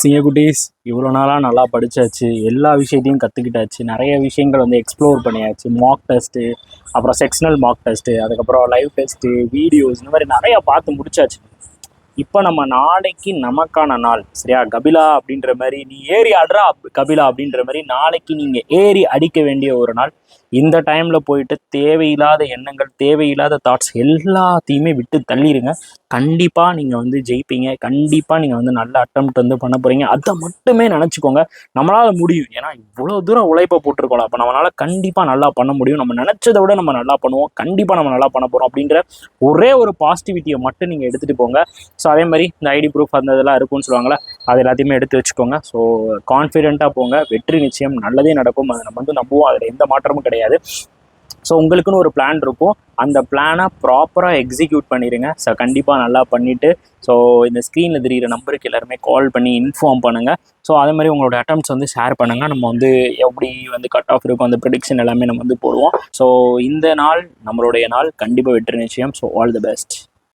சிங்க குட்டீஸ் இவ்வளோ நாளாக நல்லா படித்தாச்சு, எல்லா விஷயத்தையும் கற்றுக்கிட்டாச்சு, நிறைய விஷயங்கள் வந்து எக்ஸ்ப்ளோர் பண்ணியாச்சு. மாக் டெஸ்ட்டு, அப்புறம் செக்ஷனல் மாக் டெஸ்ட்டு, அதுக்கப்புறம் லைவ் டெஸ்ட்டு, வீடியோஸ், இந்த மாதிரி நிறையா பார்த்து முடிச்சாச்சு. இப்போ நம்ம நாளைக்கு நமக்கான நாள், சரியா? கபிலா அப்படின்ற மாதிரி நீ ஏறி ஆடுறா கபிலா அப்படின்ற மாதிரி நாளைக்கு நீங்கள் ஏறி அடிக்க வேண்டிய ஒரு நாள். இந்த டைமில் போயிட்டு தேவையில்லாத எண்ணங்கள், தேவையில்லாத தாட்ஸ் எல்லாத்தையுமே விட்டு தள்ளிடுங்க. கண்டிப்பாக நீங்கள் வந்து ஜெயிப்பீங்க. கண்டிப்பாக நீங்கள் வந்து நல்ல அட்டெம்ப்ட் வந்து பண்ண போகிறீங்க. அதை மட்டுமே நினச்சிக்கோங்க. நம்மளால் முடியும். ஏன்னா இவ்வளோ தூரம் உழைப்பை போட்டிருக்கோம். அப்போ நம்மளால் கண்டிப்பாக நல்லா பண்ண முடியும். நம்ம நினச்சதை விட நம்ம நல்லா பண்ணுவோம். கண்டிப்பாக நம்ம நல்லா பண்ண போகிறோம் அப்படிங்கிற ஒரே ஒரு பாசிட்டிவிட்டியை மட்டும் நீங்கள் எடுத்துகிட்டு போங்க. ஸோ அதே மாதிரி இந்த ஐடி ப்ரூஃப் அந்த இதெல்லாம் இருக்குன்னு சொல்லுவாங்களே, அது எல்லாத்தையுமே எடுத்து வச்சுக்கோங்க. ஸோ கான்ஃபிடென்ட்டாக போங்க. வெற்றி நிச்சயம், நல்லதே நடக்கும். அதை நம்ம வந்து நம்புவோம். அதில் எந்த மாற்றமும் கிடையாது. ஸோ உங்களுக்குன்னு ஒரு பிளான் இருக்கும். அந்த பிளானை ப்ராப்பராக எக்ஸிக்யூட் பண்ணிடுங்க. ஸோ கண்டிப்பாக நல்லா பண்ணிவிட்டு, ஸோ இந்த ஸ்க்ரீனில் தெரிகிற நம்பருக்கு எல்லாருமே கால் பண்ணி இன்ஃபார்ம் பண்ணுங்கள். ஸோ அதே மாதிரி உங்களோட அட்டெம்ப்ட்ஸ் வந்து ஷேர் பண்ணுங்கள். நம்ம வந்து எப்படி வந்து கட் ஆஃப் இருக்கும், அந்த ப்ரெடிக்ஷன் எல்லாமே நம்ம வந்து போடுவோம். ஸோ இந்த நாள் நம்மளுடைய நாள், கண்டிப்பாக வெற்றி நிச்சயம். So all the best.